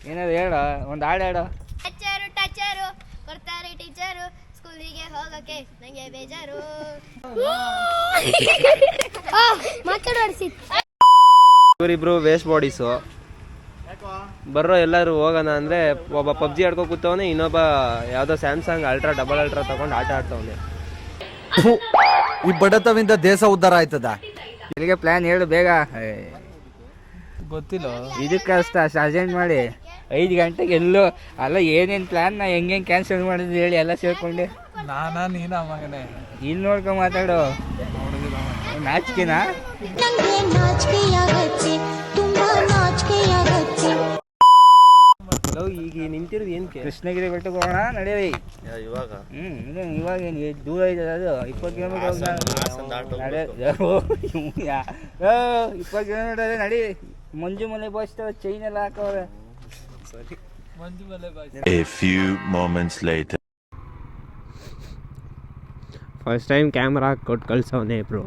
ಏನಾದ್ರು ಹೇಳ, ಒಂದು ಹಾಡು ಹೇಳು. ಟಚರು ಕೊಡ್ತಾರೆ ಟೀಚರು, ಸ್ಕೂಲಿಗೆ ಹೋಗಕ್ಕೆ ನಂಗೆ ಬೇಜಾರು. ಮಾತಾಡೋಡಿಸಿ ಇವರಿಬ್ರು ವೇಸ್ಟ್ ಬಾಡೀಸು. ಬರ್ರೋ ಎಲ್ಲರೂ ಹೋಗೋಣ ಅಂದರೆ ಒಬ್ಬ ಪಬ್ಜಿ ಆಡ್ಕೊ ಕೂತವನೆ, ಇನ್ನೊಬ್ಬ ಯಾವುದೋ ಸ್ಯಾಮ್ಸಂಗ್ ಅಲ್ಟ್ರಾ ಡಬಲ್ ಅಲ್ಟ್ರಾ ತಗೊಂಡು ಆಟ ಆಡ್ತವನೆ. ಈ ಬಡತವಿಂದ ದೇಶ ಉದ್ಧಾರ ಆಯ್ತದ. ಎಲ್ಲಿಗೆ ಪ್ಲ್ಯಾನ್ ಹೇಳು ಬೇಗ. ಗೊತ್ತಿಲ್ಲ. ಇದಕ್ಕಷ್ಟ ಅರ್ಜೆಂಟ್ ಮಾಡಿ 5 ಗಂಟೆಗೆ ಎಲ್ಲೋ ಅಲ್ಲ, ಏನೇನು ಪ್ಲ್ಯಾನ್ ನಾ ಹೆಂಗೆ ಕ್ಯಾನ್ಸಲ್ ಮಾಡಿದ್ದು ಹೇಳಿ ಎಲ್ಲ ಸೇರ್ಕೊಂಡೆ. ನೀನ ಮಗನೇ ಇಲ್ಲಿ ನೋಡ್ಕೊಂಡು ಮಾತಾಡು. ನಾಚಿಕೆನಾ? ಈಗ ನಿಂತಿರೋದು ಏನಕ್ಕೆ? ಕೃಷ್ಣಗಿರಿ ಬೆಟ್ಟಕ್ಕೆ ಹೋಗೋಣ ನಡೆಯಲಿ. ಇವಾಗ ಇವಾಗ ಏನು ದೂರ ಇದೆ ಅದು? 20 ಕಿಲೋಮೀಟರ್ 20 ಕಿಲೋಮೀಟರ್ ನಡಿ. ಮಂಜು ಮಲೆ ಬಾಯಿಸ್ತಾವ, ಚೈನ್ ಎಲ್ಲ ಹಾಕವ್ರೆ. ಮಂಜು ಮಲೆ ಬಾಯಿ. A few moments later. First time camera ಕೊಟ್ಟು ಕಳ್ಸವನೇ ಬ್ರೋ.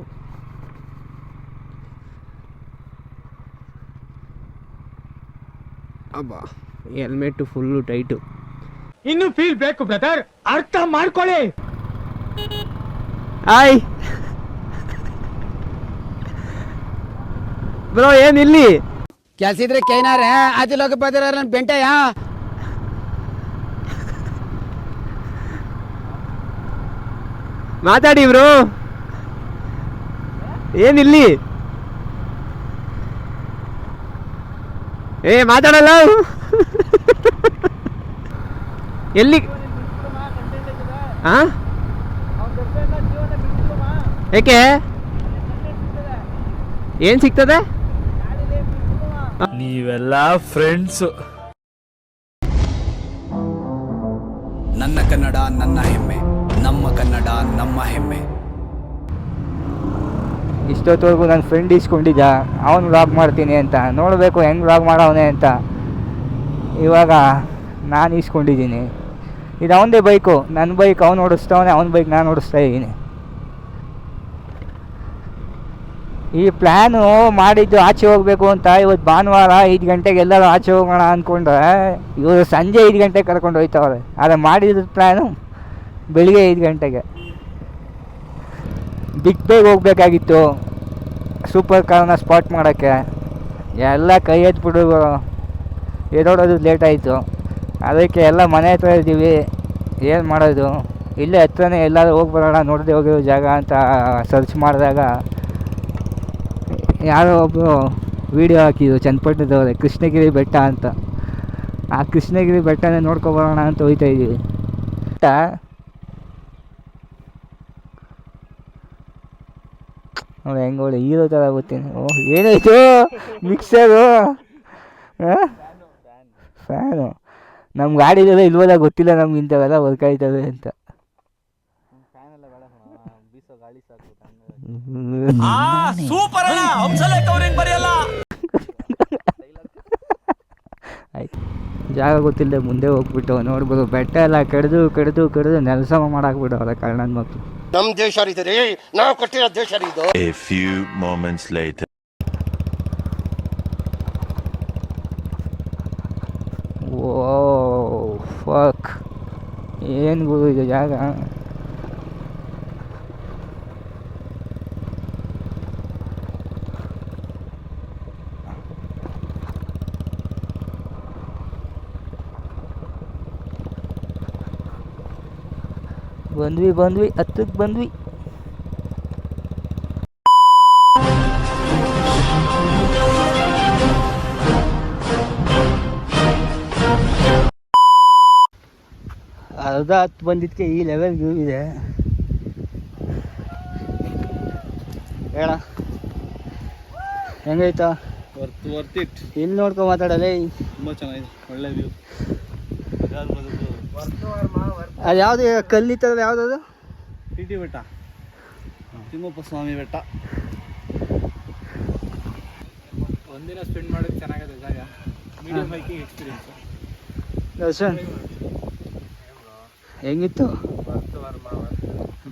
ಅಬ್ಬಾ ಹೆಲ್ಮೆಟ್ ಫುಲ್ಲು ಟೈಟು. ಇನ್ನು ಫೀಲ್ ಬೇಕು ಬ್ರದರ್, ಅರ್ಥ ಮಾಡ್ಕೊಳ್ಳಿ. ಹಾಯ್ ಬ್ರೋ, ಏನಿಲ್ಲಿ ಕೆಲ್ಸ ಇದ್ರೆ ಕೈನಾರ ಆದಿ ಲೋಕ ಬದಿರ ಬೆಂಟಯ್ಯ. ಮಾತಾಡಿ ಬ್ರೋ, ಏನಿಲ್ಲಿ? ಏ ಮಾತಾಡಲ್ಲ. ಎಲ್ಲಿ? ಏಕೆ? ಏನ್ ಸಿಗ್ತದೆ? ನೀವೆಲ್ಲ ಫ್ರೆಂಡ್ಸ್. ನನ್ನ ಕನ್ನಡ ನನ್ನ ಹೆಮ್ಮೆ, ನಮ್ಮ ಕನ್ನಡ ನಮ್ಮ ಹೆಮ್ಮೆ. ಇಷ್ಟೊತ್ತವರೆಗೂ ನನ್ನ ಫ್ರೆಂಡ್ ಇಸ್ಕೊಂಡಿದ್ದ, ಅವನು ವ್ಲಾಗ್ ಮಾಡ್ತೀನಿ ಅಂತ. ನೋಡಬೇಕು ಹೆಂಗೆ ವ್ಲಾಗ್ ಮಾಡವನೇ ಅಂತ. ಇವಾಗ ನಾನು ಇಸ್ಕೊಂಡಿದ್ದೀನಿ. ಇದು ಅವನದೇ ಬೈಕು, ನನ್ನ ಬೈಕ್ ಅವ್ನು ಓಡಿಸ್ತವನೆ, ಅವನ ಬೈಕ್ ನಾನು ಓಡಿಸ್ತಾ ಇದ್ದೀನಿ. ಈ ಪ್ಲ್ಯಾನು ಮಾಡಿದ್ದು ಆಚೆ ಹೋಗಬೇಕು ಅಂತ. ಇವತ್ತು ಭಾನುವಾರ 5 ಗಂಟೆಗೆ ಎಲ್ಲರೂ ಆಚೆ ಹೋಗೋಣ ಅಂದ್ಕೊಂಡ್ರೆ ಇವರು ಸಂಜೆ 5 ಗಂಟೆಗೆ ಕರ್ಕೊಂಡು ಹೋಯ್ತವ್ರೆ. ಆದರೆ ಮಾಡಿದ ಪ್ಲ್ಯಾನು ಬೆಳಿಗ್ಗೆ 5 ಗಂಟೆಗೆ. ಬಿಗ್ ಬೇಗ ಹೋಗ್ಬೇಕಾಗಿತ್ತು ಸೂಪರ್ ಕಾರ್ನ ಸ್ಪಾಟ್ ಮಾಡೋಕ್ಕೆ. ಎಲ್ಲ ಕೈ ಎತ್ಬಿಟ್ಟು ಎದೋಡೋದು ಲೇಟ್ ಆಯಿತು. ಅದಕ್ಕೆ ಎಲ್ಲ ಮನೆ ಹತ್ರ ಇದ್ದೀವಿ. ಏನು ಮಾಡೋದು? ಇಲ್ಲೇ ಹತ್ರನೇ ಎಲ್ಲಾದ್ರೂ ಹೋಗಿ ಬರೋಣ, ನೋಡದೆ ಹೋಗಿರೋ ಜಾಗ ಅಂತ ಸರ್ಚ್ ಮಾಡಿದಾಗ ಯಾರೋ ಒಬ್ಬರು ವೀಡಿಯೋ ಹಾಕಿದ್ರು ಚನ್ನಪಟ್ಟಣದವ್ರೆ, ಕೃಷ್ಣಗಿರಿ ಬೆಟ್ಟ ಅಂತ. ಆ ಕೃಷ್ಣಗಿರಿ ಬೆಟ್ಟನೇ ನೋಡ್ಕೊಬರೋಣ ಅಂತ ಹೋಗ್ತಾ ಇದ್ದೀವಿ. ನೋಡಿ ಹೆಂಗೆ ಒಳ್ಳೆ ಹೀರೋ ಥರ ಗೊತ್ತೀನಿ. ಓಹ್ ಏನಾಯಿತು? Mixer, fan. ನಮ್ಮ ಗಾಡಿದೆಲ್ಲ ಇಲ್ವಲ್ಲ, ಗೊತ್ತಿಲ್ಲ ನಮ್ಗೆ ಇಂಥವೆಲ್ಲ ವರ್ಕ್ ಆಯ್ತವೆ ಅಂತ. ಆಯ್ತು, ಜಾಗ ಗೊತ್ತಿಲ್ಲದೆ ಮುಂದೆ ಹೋಗ್ಬಿಟ್ಟು ನೋಡ್ಬೋದು. ಬೆಟ್ಟ ಎಲ್ಲ ಕಡಿದು ಕಡಿದು ಕಡಿದು ನೆಲಸಮ ಮಾಡಾಕ್ಬಿಟ್ಟವ್ರೆ ಕನ್ನಡ ಮಕ್ಕಳು. ನಮ್ಮ ದೇಶ ರೀ, ನಾವು ಕಟ್ಟಿರೋ ದೇಶ ಇದು. A few moments later. Oh fuck, ಏನು ಗುರು ಇದು ಜಾಗ. ಬಂದ್ವಿ ಹತ್ತಕ್ಕೆ ಬಂದ್ವಿ. ಅರ್ಧ ಹತ್ತು ಬಂದಿದ್ದಕ್ಕೆ ಈ ಲೆವೆಲ್ ವ್ಯೂ ಇದೆ. ಹೇಳ ಹೆಂಗೈತಾ? Worth it. ಇಲ್ಲಿ ನೋಡ್ಕೊ ಮಾತಾಡಲೇ. ತುಂಬ ಚೆನ್ನಾಗಿದೆ, ಒಳ್ಳೆ ವ್ಯೂ. ಅದು ಯಾವುದು ಕಲ್ಲಿತ್ತದ? ಯಾವುದದು? ಟಿ ಬೆಟ್ಟ, ತಿಮ್ಮಪ್ಪ ಸ್ವಾಮಿ ಬೆಟ್ಟ. ಒಂದಿನ ಸ್ಪೆಂಡ್ ಮಾಡೋದು ಚೆನ್ನಾಗಿದೆ ಜಾಗ. Medium biking experience. ದರ್ಶನ್ ಹೆಂಗಿತ್ತು?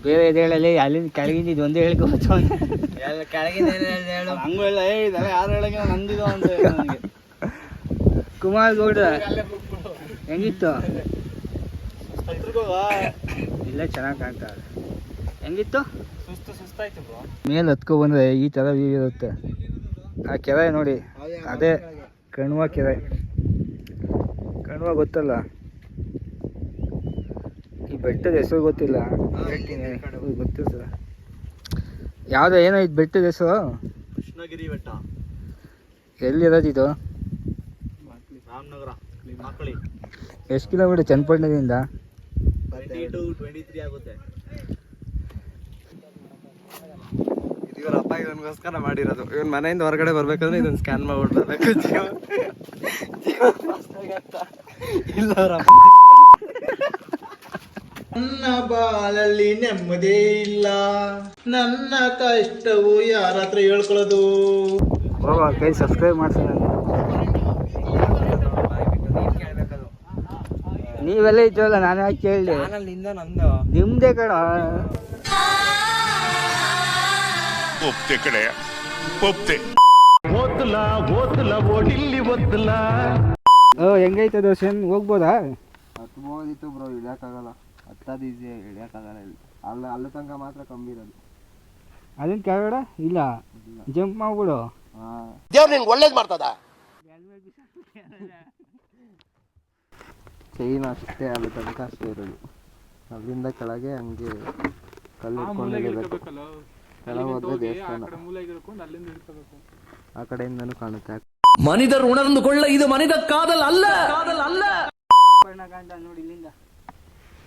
ಬೇರೆ ಇದು ಹೇಳಲಿ, ಅಲ್ಲಿಂದ ಕೆಳಗಿಂದ ಇದು ಒಂದೇ ಹೇಳ್ಕೊಬೋದು. ಕೆಳಗಿಂದ ಹೇಳು, ಹಂಗೂ ಹೇಳ. ಇದೆಲ್ಲ ಯಾರು ಹೇಳಂಗಿಲ್ಲ, ನಂದಿದು ಅಂತ ನನಗೆ. ಕುಮಾರ್ ಗೌಡ ಹೆಂಗಿತ್ತು? ಇಲ್ಲೇ ಚೆನ್ನಾಗಿ ಕಾಣ್ತಾ ಇದೆ. ಹೆಂಗಿತ್ತು? ಸುಸ್ತಾಯ್ತು ಬ್ರೋ. ಮೇಲೆ ಹತ್ಕೊ ಬಂದರೆ ಈ ಥರ ವ್ಯೂ ಇರುತ್ತೆ. ಆ ಕೆರೆ ನೋಡಿ, ಅದೇ ಕಣ್ವ ಕೆರೆ. ಕಣ್ವ ಗೊತ್ತಲ್ಲ, ಈ ಬೆಟ್ಟದ ಹೆಸರು ಗೊತ್ತಿಲ್ಲ, ಗೊತ್ತಿರ್ತದೆ. ಯಾವುದೋ ಏನೋ ಇದು ಬೆಟ್ಟದ ಹೆಸರು? ಕೃಷ್ಣಗಿರಿ ಬೆಟ್ಟ. ಎಲ್ಲಿರೋದು ಇದು? ರಾಮನಗರ ಮಕ್ಕಳಿ. ಎಷ್ಟು ಕಿಲೋಮೀಟರ್ ಚನ್ನಪಟ್ಟಣದಿಂದ? 22-23 ಆಗುತ್ತೆ. ಇವ್ರ ಅಪ್ಪ ಇವನಿಗೋಸ್ಕರ ಮಾಡಿರೋದು. ಇವನ್ ಮನೆಯಿಂದ ಹೊರಗಡೆ ಬರ್ಬೇಕಂದ್ರೆ ಇದನ್ನ ಸ್ಕ್ಯಾನ್ ಮಾಡ್ಬಿಟ್ಟು ಬರ್ಬೇಕು. ಇಲ್ಲ ನನ್ನ ಬಾಳಲ್ಲಿ ನೆಮ್ಮದಿ ಇಲ್ಲ, ನನ್ನ ಕಷ್ಟವು ಯಾರ ಹತ್ರ ಹೇಳ್ಕೊಳ್ಳೋದು. ಕೈ ಸಬ್ಸ್ಕ್ರೈಬ್ ಮಾಡ್ಸೋಣ. ನೀವೆಲ್ಲ ಇದ್ದವಲ್ಲ, ನಾನು ಯಾಕೆ ಕೇಳಿ? ನಿಮ್ದೇ ಕಡ. ಒಪ್ತೆ ಕಡೆ ಒಪ್ತೆ. ಹೆಂಗೈತೆ ದರ್ಶನ್, ಹೋಗ್ಬೋದಾ? ಹತ್ಬೋದಿತ್ತು ಬ್ರೋ, ಇಳಿಯೋಕ್ಕಾಗಲ್ಲ. ಹತ್ತದು ಈಸಿ, ಇಳಿಯೋಕ್ಕಾಗಲ್ಲ. ಅಲ್ಲಿ ತನಕ ಮಾತ್ರ ಕಮ್ಮಿ ಇರೋದು. ಅದನ್ನ ಕೆಳಗಡೆ ಇಲ್ಲ, ಜಂಪ್ ಮಾಡ್ಬಿಡು. ದೇವ್ರು ನಿನ್ಗೆ ಒಳ್ಳೇದು ಮಾಡ್ತದ. ಚೈನ್ ಅಷ್ಟೇ, ಅಲ್ಲಿ ತನಕ ಅಷ್ಟೇ ಇರೋದು. ಅಲ್ಲಿಂದ ಕೆಳಗೆ ಹಂಗೆ ಕಲ್ಲು ಇಟ್ಕೊಂಡಿರ್ಬೇಕು. ಕೆಳಗೆ ಹೋದ್ರೆ ದೇವಸ್ಥಾನ, ಆ ಕಡೆಯಿಂದನೂ ಕಾಣುತ್ತೆ. மனிதர் உணர்ந்து கொள்ள இது மனித காதல் அல்ல. ನೋಡಿ ಇಲ್ಲಿಂದ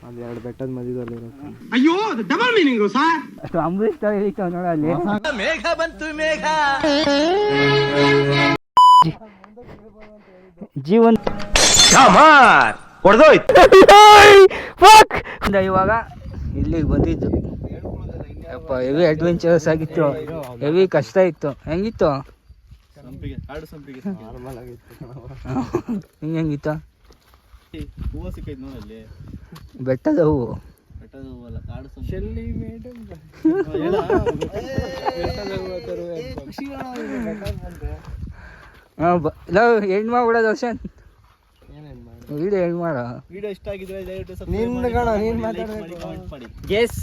ಅದು 2 ಬೆಟ್ಟದ ಮಧ್ಯದಲ್ಲಿ ಇರುತ್ತೆ. ಅಯ್ಯೋ ಡಬಲ್ ಮೀನಿಂಗು ಸರ್. ಅಷ್ಟು ಅಂಬರೀಷ್ ತರ ಇತ್ತು ನೋಡ ಅಲ್ಲಿ. ಮೇಘ ಬಂತು ಮೇಘ. ಜೀವನ್ ಇವಾಗ ಇಲ್ಲಿಗೆ ಬಂದಿದ್ದು. ಅಪ್ಪ ಹೆವಿ ಅಡ್ವೆಂಚರಸ್ ಆಗಿತ್ತು, ಹೆವಿ ಕಷ್ಟ ಇತ್ತು. ಹೆಂಗಿತ್ತು? ನಾರ್ಮಲ್ ಆಗಿತ್ತು. ಹೆಂಗಿತ್ತು? ಹೂವು ಸಿಕ್ಕೈತೆ ನೋಡಲ್ಲಿ, ಬೆಟ್ಟದ ಹೂವು. ಬೆಟ್ಟದ ಹೂವಲ್ಲ, ಕಾಡು ಶೆಲ್ಲಿ ಮೇಡಮ್ ಹೆಣ್ಣು ಮಾಡ್ಬಿಡ ದರ್ಶನ್. ವಿಡಿಯೋ ಹೆಣ್ಣು ಮಾಡ. ವಿಡಿಯೋ ಇಷ್ಟ ಆಗಿದ್ರೆ ಗೆಸ್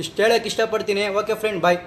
ಇಷ್ಟು ಹೇಳಕ್ಕೆ ಇಷ್ಟಪಡ್ತೀನಿ. ಓಕೆ ಫ್ರೆಂಡ್, ಬಾಯ್.